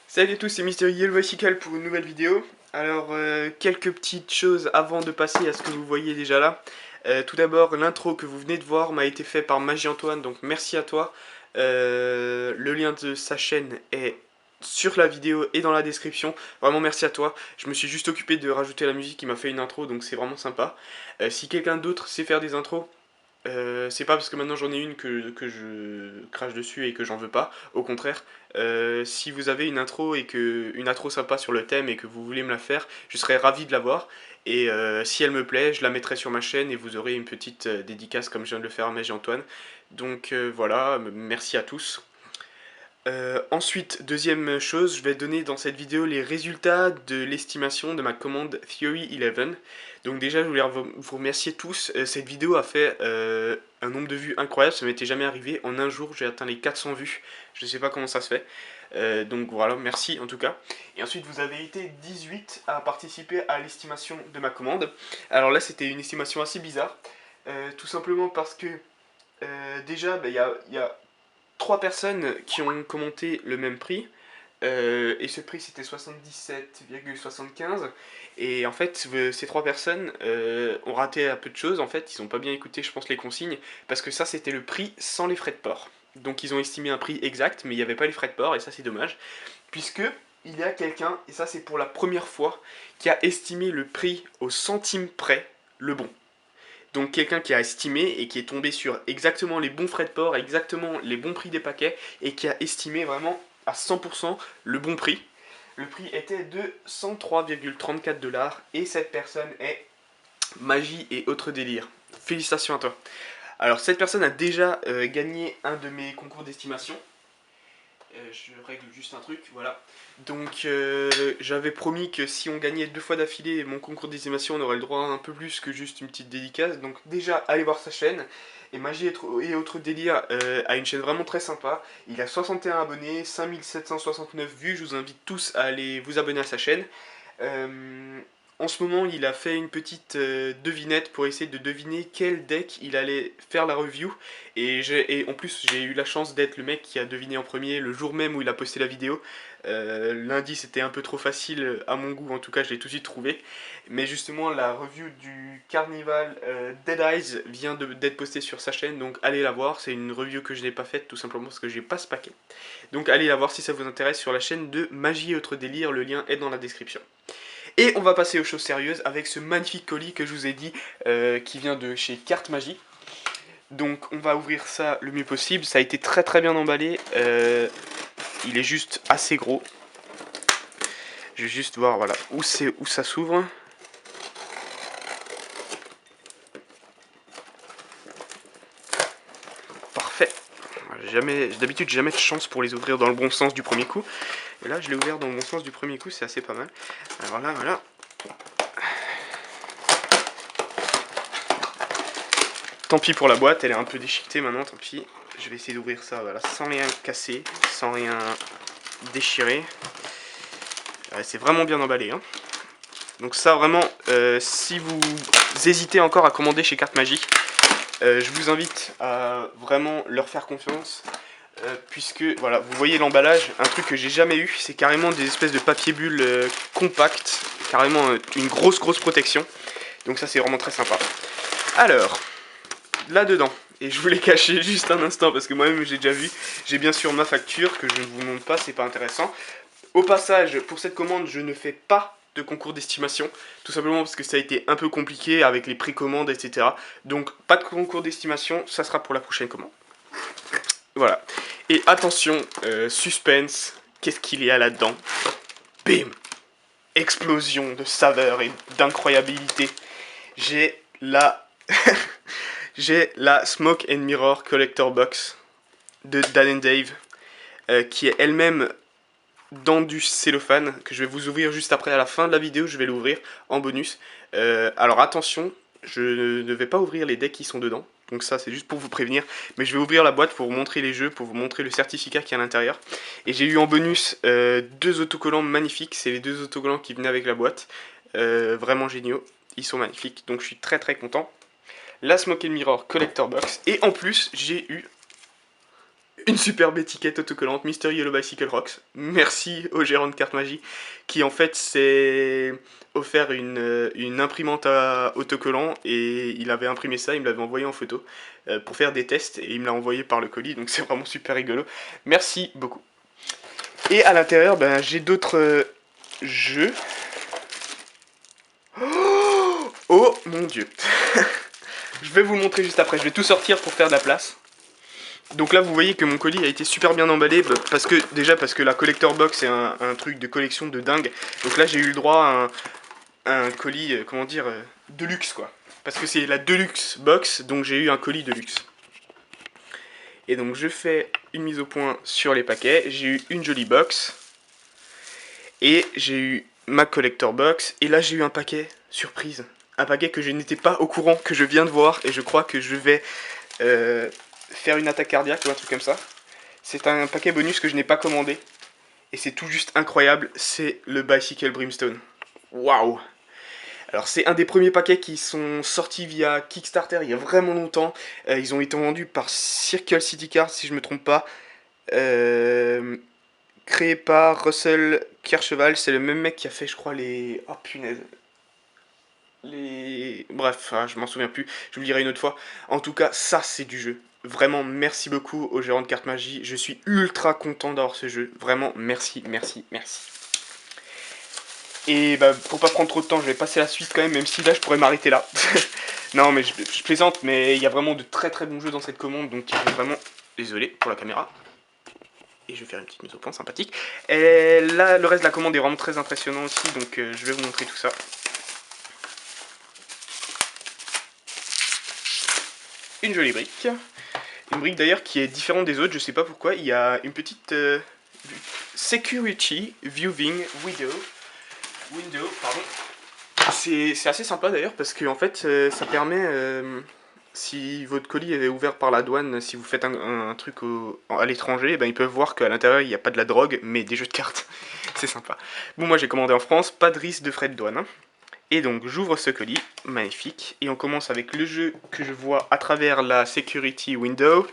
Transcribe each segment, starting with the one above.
Salut à tous, c'est Mister Yellow Bicycle pour une nouvelle vidéo. Alors, quelques petites choses avant de passer à ce que vous voyez déjà là. Tout d'abord, l'intro que vous venez de voir m'a été fait par Magie Antoine, donc merci à toi. Le lien de sa chaîne est sur la vidéo et dans la description. Vraiment merci à toi. Je me suis juste occupé de rajouter la musique qui m'a fait une intro, donc c'est vraiment sympa. Si quelqu'un d'autre sait faire des intros, c'est pas parce que maintenant j'en ai une que je crache dessus et que j'en veux pas. Au contraire, si vous avez une intro et que une intro sympa sur le thème et que vous voulez me la faire, je serais ravi de la voir. Et si elle me plaît, je la mettrai sur ma chaîne et vous aurez une petite dédicace comme je viens de le faire à Magie Antoine. Donc voilà, merci à tous. Ensuite, deuxième chose, je vais donner dans cette vidéo les résultats de l'estimation de ma commande Theory 11. Donc déjà, je voulais vous remercier tous. Cette vidéo a fait un nombre de vues incroyable, ça m'était jamais arrivé. En un jour, j'ai atteint les 400 vues. Je ne sais pas comment ça se fait. Donc voilà, merci en tout cas. Et ensuite, vous avez été 18 à participer à l'estimation de ma commande. Alors là, c'était une estimation assez bizarre. Tout simplement parce que déjà, il y a 3 personnes qui ont commenté le même prix. Et ce prix c'était 77,75. Et en fait, ces 3 personnes ont raté un peu de choses. En fait, ils n'ont pas bien écouté, je pense, les consignes. Parce que ça, c'était le prix sans les frais de port. Donc, ils ont estimé un prix exact, mais il n'y avait pas les frais de port. Et ça, c'est dommage. Puisque il y a quelqu'un, et ça, c'est pour la première fois, qui a estimé le prix au centime près, le bon. Donc quelqu'un qui a estimé et qui est tombé sur exactement les bons frais de port, exactement les bons prix des paquets et qui a estimé vraiment à 100% le bon prix. Le prix était de 103,34 $ et cette personne est Magie et autres délires. Félicitations à toi. Alors cette personne a déjà gagné un de mes concours d'estimation. Je règle juste un truc, voilà. Donc j'avais promis que si on gagnait 2 fois d'affilée mon concours d'estimation, on aurait le droit à un peu plus que juste une petite dédicace. Donc déjà, allez voir sa chaîne. Et Magie et autres délires a une chaîne vraiment très sympa. Il a 61 abonnés, 5769 vues. Je vous invite tous à aller vous abonner à sa chaîne. En ce moment, il a fait une petite devinette pour essayer de deviner quel deck il allait faire la review. Et en plus, j'ai eu la chance d'être le mec qui a deviné en premier le jour même où il a posté la vidéo. L'indice était un peu trop facile à mon goût, en tout cas, je l'ai tout de suite trouvé. Mais justement, la review du Carnival Dead Eyes vient d'être postée sur sa chaîne, donc allez la voir. C'est une review que je n'ai pas faite, tout simplement parce que j'ai pas ce paquet. Donc allez la voir si ça vous intéresse sur la chaîne de Magie et autres délires, le lien est dans la description. Et on va passer aux choses sérieuses avec ce magnifique colis que je vous ai dit qui vient de chez Carte Magie. Donc on va ouvrir ça le mieux possible. Ça a été très très bien emballé. Il est juste assez gros. Je vais juste voir voilà où ça s'ouvre. Parfait. D'habitude j'ai jamais de chance pour les ouvrir dans le bon sens du premier coup. Et là je l'ai ouvert dans le bon sens du premier coup, c'est assez pas mal. Alors là voilà. Tant pis pour la boîte, elle est un peu déchiquetée maintenant, tant pis. Je vais essayer d'ouvrir ça voilà, sans rien casser, sans rien déchirer. C'est vraiment bien emballé. Hein. Donc ça vraiment, si vous hésitez encore à commander chez Carte Magie, je vous invite à vraiment leur faire confiance. Puisque, voilà, vous voyez l'emballage, un truc que j'ai jamais eu, c'est carrément des espèces de papier bulle compacts, carrément une grosse protection. Donc ça c'est vraiment très sympa. Alors, là-dedans, et je vous l'ai caché juste un instant parce que moi-même j'ai déjà vu, j'ai bien sûr ma facture que je ne vous montre pas, c'est pas intéressant. Au passage, pour cette commande, je ne fais pas de concours d'estimation, tout simplement parce que ça a été un peu compliqué avec les précommandes, etc. Donc pas de concours d'estimation, ça sera pour la prochaine commande. Voilà. Et attention, suspense, qu'est-ce qu'il y a là-dedans? Bim! Explosion de saveur et d'incroyabilité. J'ai la... J'ai la Smoke and Mirror Collector Box de Dan & Dave, qui est elle-même dans du cellophane, que je vais vous ouvrir juste après à la fin de la vidéo, je vais l'ouvrir en bonus. Alors attention, je ne vais pas ouvrir les decks qui sont dedans, donc ça c'est juste pour vous prévenir, mais je vais ouvrir la boîte pour vous montrer les jeux, pour vous montrer le certificat qui est à l'intérieur. Et j'ai eu en bonus 2 autocollants magnifiques, c'est les 2 autocollants qui venaient avec la boîte. vraiment géniaux, ils sont magnifiques, donc je suis très très content. La Smoke and Mirror Collector Box, et en plus j'ai eu une superbe étiquette autocollante Mystery Yellow Bicycle Rocks. Merci au gérant de Carte Magie qui en fait s'est offert une imprimante à autocollant et il avait imprimé ça, il me l'avait envoyé en photo pour faire des tests et il me l'a envoyé par le colis, donc c'est vraiment super rigolo. Merci beaucoup. Et à l'intérieur, ben, j'ai d'autres jeux. Oh mon dieu. Je vais vous le montrer juste après, je vais tout sortir pour faire de la place. Donc là vous voyez que mon colis a été super bien emballé parce que la collector box est un truc de collection de dingue. Donc là j'ai eu le droit à un colis, comment dire, de luxe quoi. Parce que c'est la deluxe box, donc j'ai eu un colis de luxe. Et donc je fais une mise au point sur les paquets. J'ai eu une jolie box. Et j'ai eu ma collector box. Et là j'ai eu un paquet surprise. Un paquet que je n'étais pas au courant, que je viens de voir. Et je crois que je vais faire une attaque cardiaque ou un truc comme ça. C'est un paquet bonus que je n'ai pas commandé. Et c'est tout juste incroyable. C'est le Bicycle Brimstone. Waouh! Alors c'est un des premiers paquets qui sont sortis via Kickstarter il y a vraiment longtemps. Ils ont été vendus par Circle City Cars si je me trompe pas. Créé par Russell Kercheval, c'est le même mec qui a fait je crois les... Oh punaise. Bref, je m'en souviens plus, je vous le dirai une autre fois. En tout cas, ça c'est du jeu. Vraiment, merci beaucoup au gérant de Carte Magie. Je suis ultra content d'avoir ce jeu. Vraiment, merci, merci, merci. Et bah, pour pas prendre trop de temps, je vais passer à la suite quand même si là je pourrais m'arrêter là. Non, mais je plaisante, mais il y a vraiment de très très bons jeux dans cette commande, donc vraiment, désolé pour la caméra. Et je vais faire une petite mise au point sympathique. Et là, le reste de la commande est vraiment très impressionnant aussi, donc je vais vous montrer tout ça. Une jolie brique. Une brique d'ailleurs qui est différente des autres, je sais pas pourquoi. Il y a une petite Security Viewing Window, pardon. C'est assez sympa d'ailleurs parce que en fait ça permet, si votre colis est ouvert par la douane, si vous faites un truc à l'étranger, ben, ils peuvent voir qu'à l'intérieur il n'y a pas de la drogue mais des jeux de cartes. C'est sympa. Bon, moi j'ai commandé en France, pas de risque de frais de douane. Hein. Et donc j'ouvre ce colis, magnifique, et on commence avec le jeu que je vois à travers la Security Window.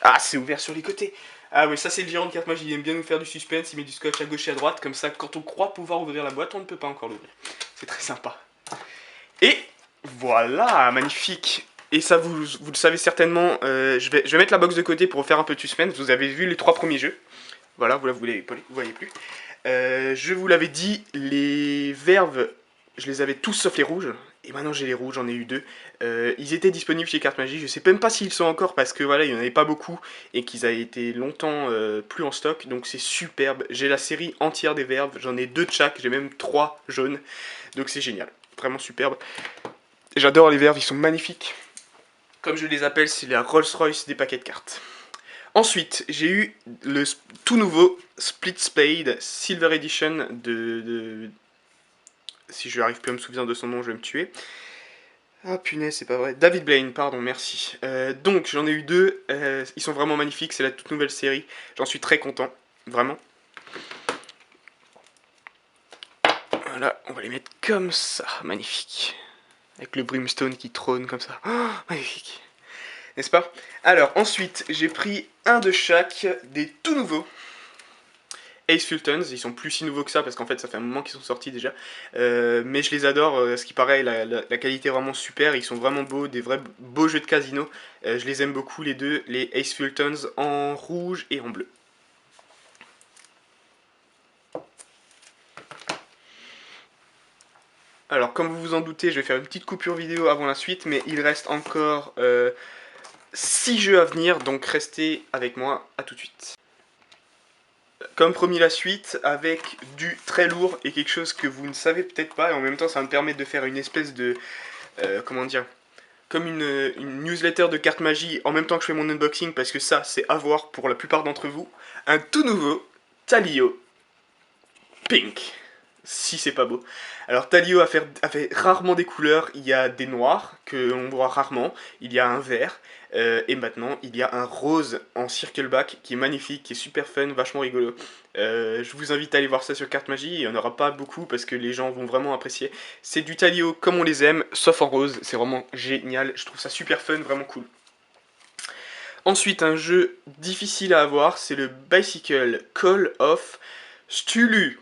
Ah, c'est ouvert sur les côtés. Ah oui, ça c'est le gérant de Carte Magie, il aime bien nous faire du suspense, il met du scotch à gauche et à droite, comme ça quand on croit pouvoir ouvrir la boîte, on ne peut pas encore l'ouvrir. C'est très sympa. Et voilà, magnifique. Et ça, vous le savez certainement, je vais mettre la box de côté pour faire un peu de suspense. Vous avez vu les 3 premiers jeux. Voilà, vous voyez plus. Je vous l'avais dit, les verves, je les avais tous sauf les rouges. Et maintenant j'ai les rouges, j'en ai eu 2. Ils étaient disponibles chez Carte Magie, je sais même pas s'ils sont encore parce que voilà, il n'y en avait pas beaucoup et qu'ils avaient été longtemps plus en stock. Donc c'est superbe. J'ai la série entière des verves, j'en ai 2 de chaque, j'ai même 3 jaunes. Donc c'est génial, vraiment superbe. J'adore les verves, ils sont magnifiques. Comme je les appelle, c'est la Rolls-Royce des paquets de cartes. Ensuite, j'ai eu le tout nouveau Split Spade Silver Edition de... Si je n'arrive plus à me souvenir de son nom, je vais me tuer. Ah punaise, c'est pas vrai. David Blaine, pardon, merci. Donc, j'en ai eu 2. Ils sont vraiment magnifiques, c'est la toute nouvelle série. J'en suis très content, vraiment. Voilà, on va les mettre comme ça, magnifique. Avec le brimstone qui trône comme ça. Oh, magnifique. N'est-ce pas? Alors, ensuite, j'ai pris un de chaque des tout nouveaux Ace Fultons. Ils sont plus si nouveaux que ça parce qu'en fait, ça fait un moment qu'ils sont sortis déjà. Mais je les adore. Ce qui paraît, la qualité est vraiment super. Ils sont vraiment beaux, des vrais beaux jeux de casino. Je les aime beaucoup, les deux. Les Ace Fultons en rouge et en bleu. Alors, comme vous vous en doutez, je vais faire une petite coupure vidéo avant la suite, mais il reste encore 6 jeux à venir, donc restez avec moi, à tout de suite. Comme promis la suite, avec du très lourd et quelque chose que vous ne savez peut-être pas, et en même temps ça va me permettre de faire une espèce de... comment dire, comme une newsletter de Carte Magie en même temps que je fais mon unboxing, parce que ça c'est à voir pour la plupart d'entre vous. Un tout nouveau Talio Pink. si c'est pas beau. Alors Talio a fait rarement des couleurs, il y a des noirs, que l'on voit rarement, il y a un vert, et maintenant il y a un rose en circleback qui est magnifique, qui est super fun, vachement rigolo. Je vous invite à aller voir ça sur Carte Magie, il n'y en aura pas beaucoup parce que les gens vont vraiment apprécier. C'est du Talio comme on les aime, sauf en rose, c'est vraiment génial, je trouve ça super fun, vraiment cool. Ensuite, un jeu difficile à avoir, c'est le Bicycle Call of Cthulhu.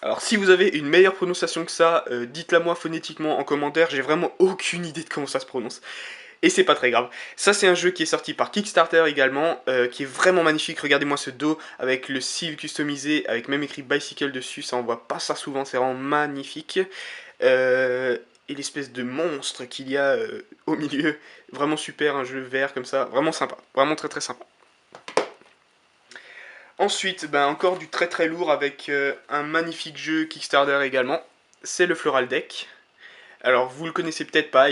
Alors si vous avez une meilleure prononciation que ça, dites-la moi phonétiquement en commentaire, j'ai vraiment aucune idée de comment ça se prononce. Et c'est pas très grave. Ça c'est un jeu qui est sorti par Kickstarter également, qui est vraiment magnifique, regardez-moi ce dos avec le style customisé, avec même écrit Bicycle dessus, ça on voit pas ça souvent, c'est vraiment magnifique. Et l'espèce de monstre qu'il y a au milieu, vraiment super, un jeu vert comme ça, vraiment sympa, vraiment très très sympa. Ensuite, ben, encore du très très lourd avec un magnifique jeu Kickstarter également, c'est le Floral Deck. Alors vous le connaissez peut-être pas,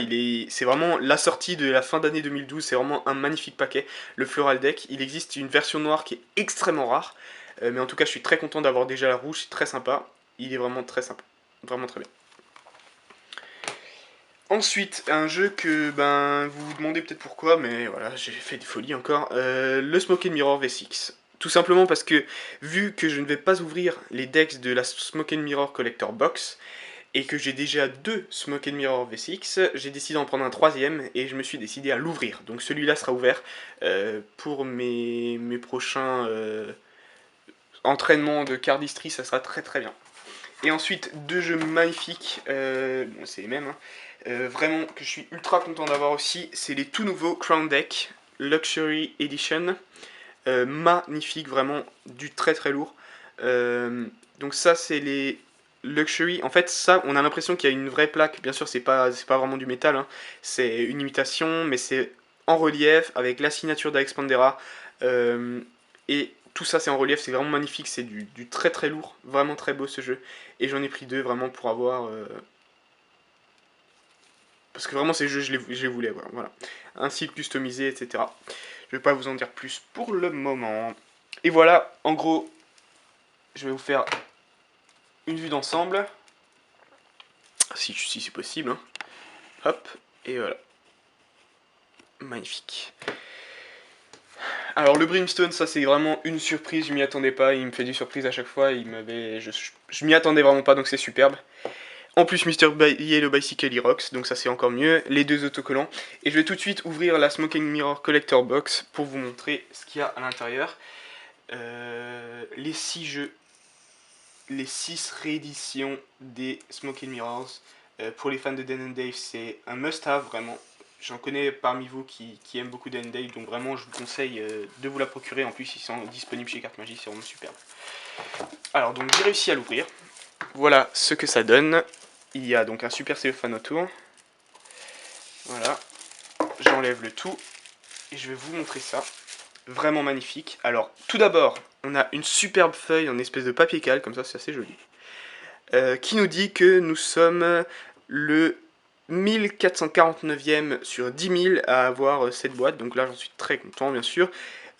c'est vraiment la sortie de la fin d'année 2012, c'est vraiment un magnifique paquet, le Floral Deck. Il existe une version noire qui est extrêmement rare, mais en tout cas je suis très content d'avoir déjà la rouge, c'est très sympa, il est vraiment très sympa, vraiment très bien. Ensuite, un jeu que ben vous vous demandez peut-être pourquoi, mais voilà, j'ai fait des folies encore, le Smoke and Mirror V6. Tout simplement parce que, vu que je ne vais pas ouvrir les decks de la Smoke and Mirror Collector Box, et que j'ai déjà deux Smoke and Mirror V6, j'ai décidé d'en prendre un troisième, et je me suis décidé à l'ouvrir. Donc celui-là sera ouvert pour mes prochains entraînements de cardistry, ça sera très très bien. Et ensuite, deux jeux magnifiques, bon, c'est les mêmes, hein, vraiment que je suis ultra content d'avoir aussi, c'est les tout nouveaux Crown Deck Luxury Edition. Magnifique, vraiment du très très lourd. Donc ça c'est les Luxury. En fait ça on a l'impression qu'il y a une vraie plaque. Bien sûr c'est pas vraiment du métal, hein. C'est une imitation mais c'est en relief avec la signature d'Alexpandera. Et tout ça c'est en relief, c'est vraiment magnifique, c'est du très très lourd, vraiment très beau ce jeu. Et j'en ai pris deux vraiment pour avoir... Parce que vraiment ces jeux je les voulais avoir, voilà. Un site customisé, etc. Je vais pas vous en dire plus pour le moment. Et voilà, en gros, je vais vous faire une vue d'ensemble. Si c'est possible. Hein. Hop, et voilà. Magnifique. Alors le Brimstone, ça c'est vraiment une surprise, je m'y attendais pas, il me fait des surprises à chaque fois, je m'y attendais vraiment pas, donc c'est superbe. En plus, Mr. Yellow Bicycle il rocks, donc ça c'est encore mieux, les deux autocollants. Et je vais tout de suite ouvrir la Smoking Mirror Collector Box pour vous montrer ce qu'il y a à l'intérieur. Les 6 jeux, les 6 rééditions des Smoke and Mirrors. Pour les fans de Dan & Dave, c'est un must-have vraiment. J'en connais parmi vous qui aiment beaucoup Dan & Dave, donc vraiment je vous conseille de vous la procurer. En plus, ils sont disponibles chez Carte Magie, c'est vraiment superbe. Alors, donc j'ai réussi à l'ouvrir. Voilà ce que ça donne. Il y a donc un super cellophane autour. Voilà. J'enlève le tout et je vais vous montrer ça. Vraiment magnifique. Alors, tout d'abord, on a une superbe feuille en espèce de papier cale, comme ça c'est assez joli, qui nous dit que nous sommes le 1449e sur 10 000 à avoir cette boîte, donc là j'en suis très content bien sûr.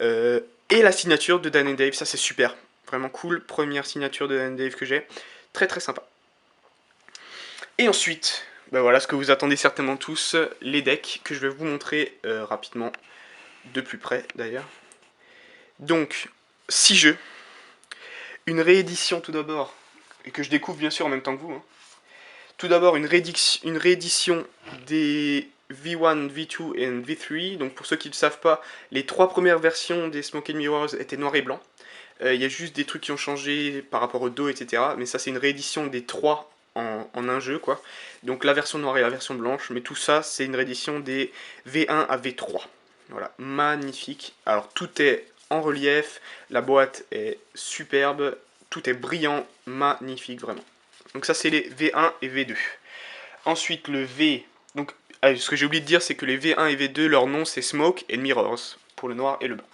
Et la signature de Dan & Dave, ça c'est super, vraiment cool, première signature de Dan & Dave que j'ai, très très sympa. Et ensuite, ben voilà ce que vous attendez certainement tous, les decks que je vais vous montrer rapidement, de plus près d'ailleurs. Donc, 6 jeux, une réédition tout d'abord, et que je découvre bien sûr en même temps que vous. Hein. Tout d'abord, une réédition des V1, V2 et V3. Donc pour ceux qui ne le savent pas, les 3 premières versions des Smoke and Mirrors étaient noir et blanc. Il y a juste des trucs qui ont changé par rapport au dos, etc. Mais ça, c'est une réédition des 3 en un jeu, quoi. Donc la version noire et la version blanche. Mais tout ça, c'est une réédition des V1 à V3. Voilà, magnifique. Alors tout est en relief, la boîte est superbe, tout est brillant, magnifique vraiment. Donc ça c'est les V1 et V2. Ensuite le V, donc ce que j'ai oublié de dire c'est que les V1 et V2 leur nom c'est Smoke and Mirrors pour le noir et le blanc.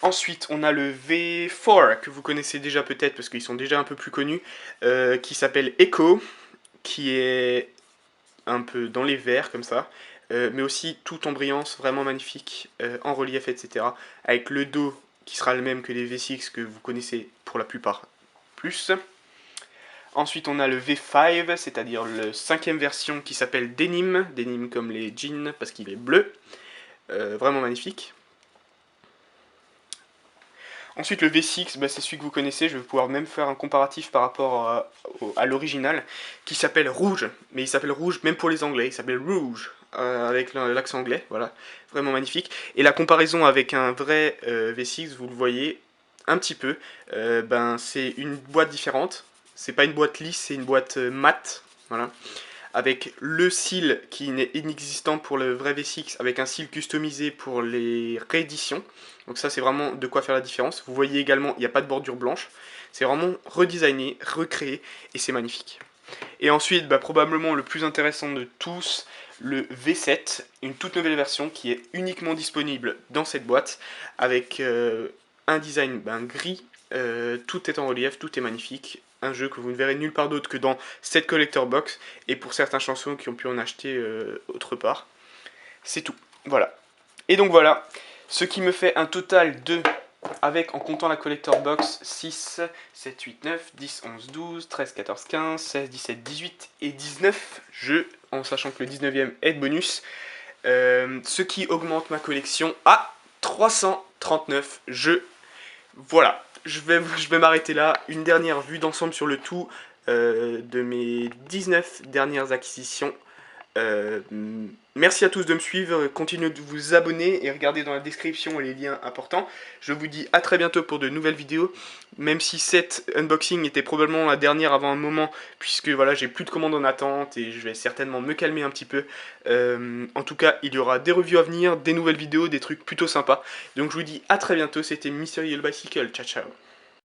Ensuite on a le V4 que vous connaissez déjà peut-être parce qu'ils sont déjà un peu plus connus, qui s'appelle Echo, qui est un peu dans les verts comme ça, mais aussi tout en brillance, vraiment magnifique, en relief etc. Avec le dos qui sera le même que les V6 que vous connaissez pour la plupart plus. Ensuite on a le V5, c'est-à-dire la 5e version qui s'appelle Denim, Denim comme les jeans parce qu'il est bleu, vraiment magnifique. Ensuite le V6, bah, c'est celui que vous connaissez, je vais pouvoir même faire un comparatif par rapport à l'original, qui s'appelle Rouge, mais il s'appelle Rouge même pour les anglais, il s'appelle Rouge, avec l'accent anglais, voilà, vraiment magnifique. Et la comparaison avec un vrai V6, vous le voyez un petit peu, ben, c'est une boîte différente, c'est pas une boîte lisse, c'est une boîte mate, voilà, avec le cil qui est inexistant pour le vrai V6, avec un cil customisé pour les rééditions. Donc ça c'est vraiment de quoi faire la différence. Vous voyez également, il n'y a pas de bordure blanche. C'est vraiment redesigné, recréé, et c'est magnifique. Et ensuite, bah, probablement le plus intéressant de tous, le V7, une toute nouvelle version qui est uniquement disponible dans cette boîte, avec un design gris, tout est en relief, tout est magnifique. Un jeu que vous ne verrez nulle part d'autre que dans cette collector box, et pour certains chansons qui ont pu en acheter autre part. C'est tout, voilà. Et donc voilà, ce qui me fait un total de, avec en comptant la collector box, 6, 7, 8, 9, 10, 11, 12, 13, 14, 15, 16, 17, 18 et 19 jeux, en sachant que le 19e est de bonus, ce qui augmente ma collection à 339 jeux. Voilà, je vais m'arrêter là. Une dernière vue d'ensemble sur le tout de mes 19 dernières acquisitions. Merci à tous de me suivre, continuez de vous abonner et regardez dans la description les liens importants. Je vous dis à très bientôt pour de nouvelles vidéos, même si cette unboxing était probablement la dernière avant un moment, puisque voilà, j'ai plus de commandes en attente et je vais certainement me calmer un petit peu. En tout cas, il y aura des reviews à venir, des nouvelles vidéos, des trucs plutôt sympas. Donc je vous dis à très bientôt, c'était Mystery Yellow Bicycle, ciao ciao.